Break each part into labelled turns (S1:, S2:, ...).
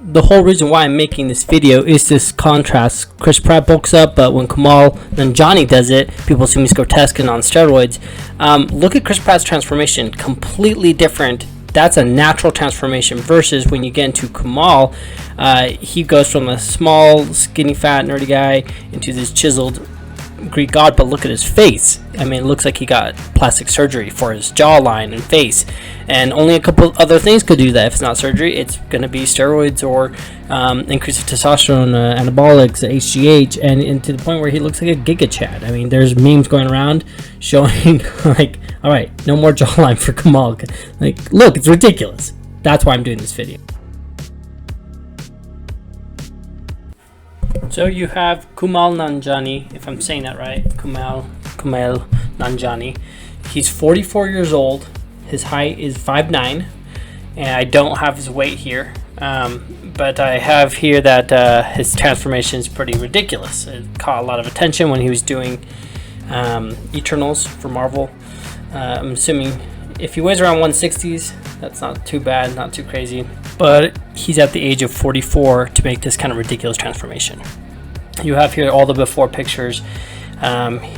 S1: the whole reason why I'm making this video is this contrast. Chris Pratt bulks up, but when Kumail Nanjiani does it, people assume he's grotesque and on steroids. Look at Chris Pratt's transformation, completely different. That's a natural transformation versus when you get into Kumail, he goes from a small, skinny, fat, nerdy guy into this chiseled Greek god. But look at his face. I mean, it looks like he got plastic surgery for his jawline and face, and only a couple other things could do that. If it's not surgery, it's going to be steroids or increase of testosterone, anabolics, HGH, and to the point where he looks like a Giga-Chad. I mean, there's memes going around showing like, all right, no more jawline for Kumail. Like, look, it's ridiculous. That's why I'm doing this video. So you have Kumail Nanjiani, if I'm saying that right, Kumail Nanjiani. He's 44 years old. His height is 5'9", and I don't have his weight here, but I have here that his transformation is pretty ridiculous. It caught a lot of attention when he was doing Eternals for Marvel. I'm assuming if he weighs around 160s, that's not too bad, not too crazy, but he's at the age of 44 to make this kind of ridiculous transformation. You have here all the before pictures.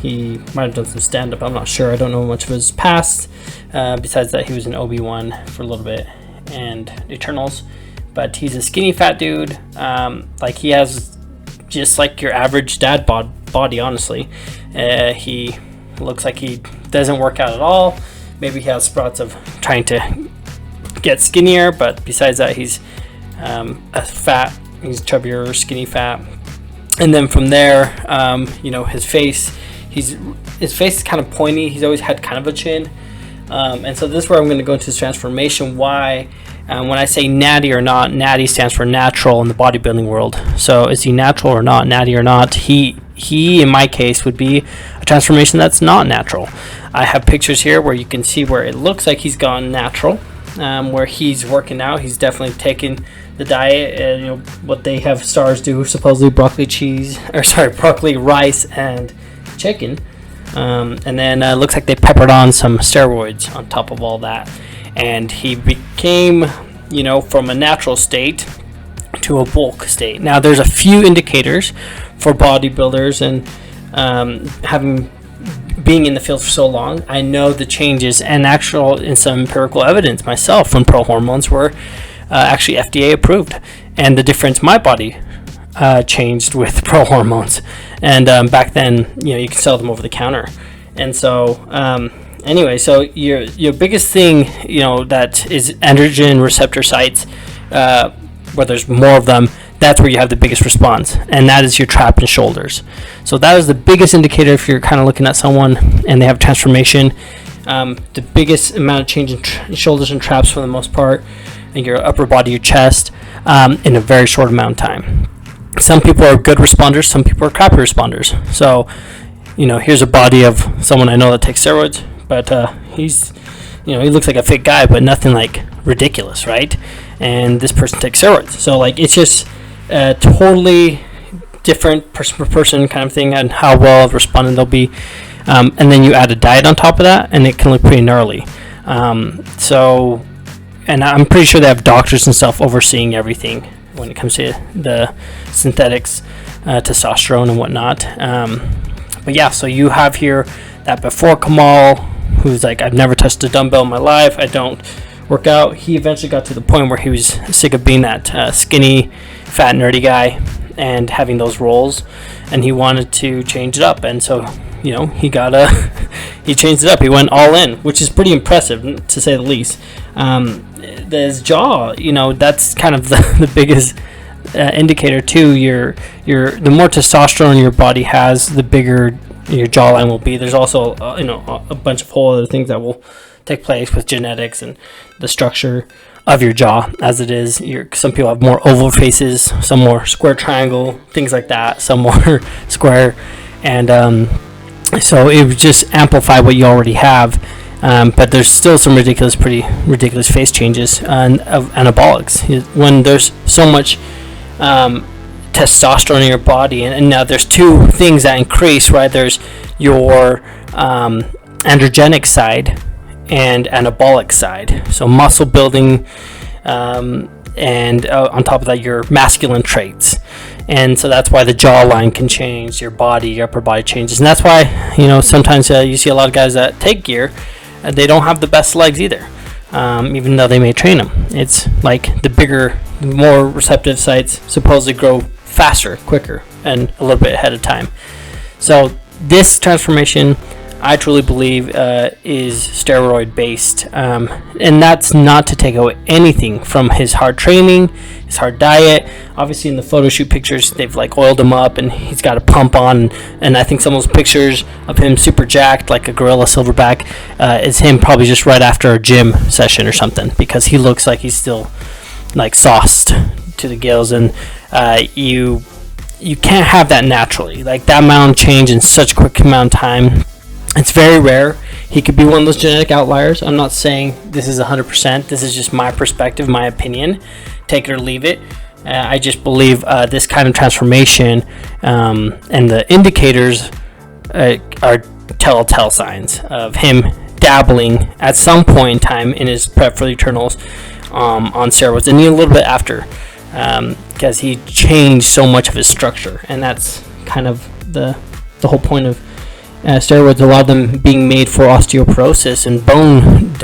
S1: He might have done some stand-up, I'm not sure. I don't know much of his past. Besides that, he was in Obi-Wan for a little bit and Eternals, but he's a skinny fat dude. Like, he has just like your average dad body, honestly. He looks like he doesn't work out at all. Maybe he has sprouts of trying to get skinnier, but besides that, he's fat. He's chubbier, skinny fat. And then from there, his face is kind of pointy. He's always had kind of a chin. And so this is where I'm going to go into this transformation. Why? When I say natty or not, natty stands for natural in the bodybuilding world. So is he natural or not, natty or not? He in my case would be a transformation that's not natural. I have pictures here where you can see where it looks like he's gone natural, where he's working out. He's definitely taken the diet, and what they have stars do, supposedly broccoli, rice, and chicken. And then it looks like they peppered on some steroids on top of all that, and he became, from a natural state to a bulk state. Now, there's a few indicators for bodybuilders, and being in the field for so long, I know the changes and some empirical evidence myself when pro hormones were actually FDA approved, and the difference my body changed with pro hormones. And back then, you can sell them over the counter. And so anyway, so your biggest thing, that is androgen receptor sites, where there's more of them, that's where you have the biggest response, and that is your trap and shoulders. So that is the biggest indicator if you're kind of looking at someone and they have transformation. The biggest amount of change in shoulders and traps for the most part, and your upper body, your chest, in a very short amount of time. Some people are good responders, some people are crappy responders. So, here's a body of someone I know that takes steroids, but he's, he looks like a fit guy, but nothing like ridiculous, right? And this person takes steroids. So, like, it's just totally different person per person kind of thing, and how well responded they'll be. And then you add a diet on top of that, and it can look pretty gnarly. And I'm pretty sure they have doctors and stuff overseeing everything when it comes to the synthetics, testosterone and whatnot. But yeah, so you have here that before Kumail, who's like, I've never touched a dumbbell in my life, I don't work out. He eventually got to the point where he was sick of being that skinny, fat, nerdy guy and having those roles, and he wanted to change it up. And so, he changed it up. He went all in, which is pretty impressive, to say the least. His jaw, that's kind of the biggest indicator too. The more testosterone your body has, the bigger your jawline will be. There's also a bunch of whole other things that will take place with genetics and the structure of your jaw as it is. Some people have more oval faces, some more square triangle, things like that, some more square, and so it would just amplify what you already have. But there's still some pretty ridiculous face changes of anabolics when there's so much testosterone in your body. And now there's two things that increase, right? There's your androgenic side and anabolic side. So muscle building and on top of that, your masculine traits. And so that's why the jawline can change, your body, your upper body changes. And that's why, you know, sometimes you see a lot of guys that take gear, they don't have the best legs either, even though they may train them. It's like the bigger, more receptive sites supposedly grow faster, quicker, and a little bit ahead of time. So this transformation, I truly believe, is steroid based, and that's not to take away anything from his hard training, his hard diet. Obviously in the photo shoot pictures, they've like oiled him up and he's got a pump on, and I think some of those pictures of him super jacked like a gorilla silverback is him probably just right after a gym session or something, because he looks like he's still like sauced to the gills. And you can't have that naturally, like that amount of change in such a quick amount of time. It's very rare. He could be one of those genetic outliers. I'm not saying this is 100%. This is just my perspective, my opinion. Take it or leave it. I just believe this kind of transformation and the indicators are telltale signs of him dabbling at some point in time in his prep for the Eternals on steroids, and even a little bit after, because he changed so much of his structure, and that's kind of the whole point of steroids. A lot of them being made for osteoporosis and bone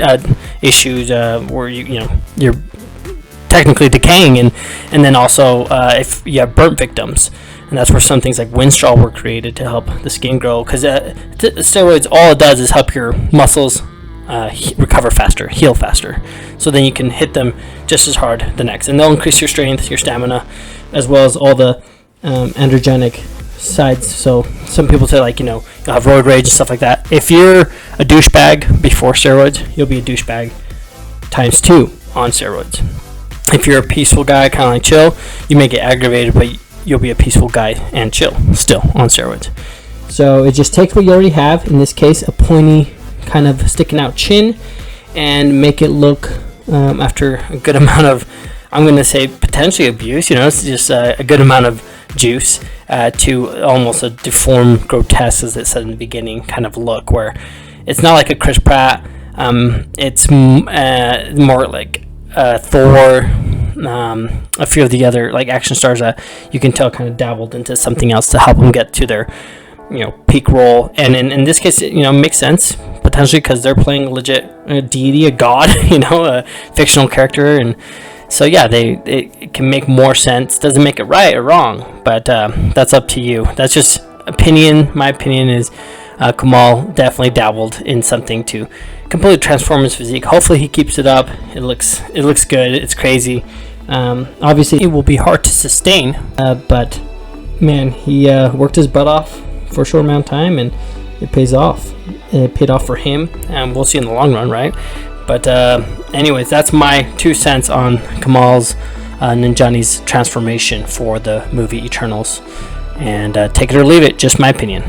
S1: issues, where you're technically decaying, and then also if you have burnt victims, and that's where some things like Winstraw were created to help the skin grow, because steroids, all it does is help your muscles recover faster, heal faster, so then you can hit them just as hard the next, and they'll increase your strength, your stamina, as well as all the androgenic sides. So some people say, like, you'll have roid rage and stuff like that. If you're a douchebag before steroids, you'll be a douchebag times 2 on steroids. If you're a peaceful guy, kind of like chill, you may get aggravated, but you'll be a peaceful guy and chill still on steroids. So it just takes what you already have, in this case a pointy kind of sticking out chin, and make it look, after a good amount of, I'm going to say potentially abuse, it's just a good amount of juice, to almost a deformed, grotesque, as it said in the beginning, kind of look, where it's not like a Chris Pratt, it's more like Thor, a few of the other like action stars that you can tell kind of dabbled into something else to help them get to their peak role. And in this case, makes sense potentially, because they're playing a legit deity, a god, a fictional character, and so yeah, it can make more sense. Doesn't make it right or wrong, but that's up to you. That's just opinion. My opinion is Kumail definitely dabbled in something to completely transform his physique. Hopefully he keeps it up. It looks good. It's crazy. Obviously it will be hard to sustain, but man, he worked his butt off for a short amount of time, and it pays off. It paid off for him, and we'll see in the long run, right? But anyways, that's my 2 cents on Kumail Nanjiani's transformation for the movie Eternals. And take it or leave it, just my opinion.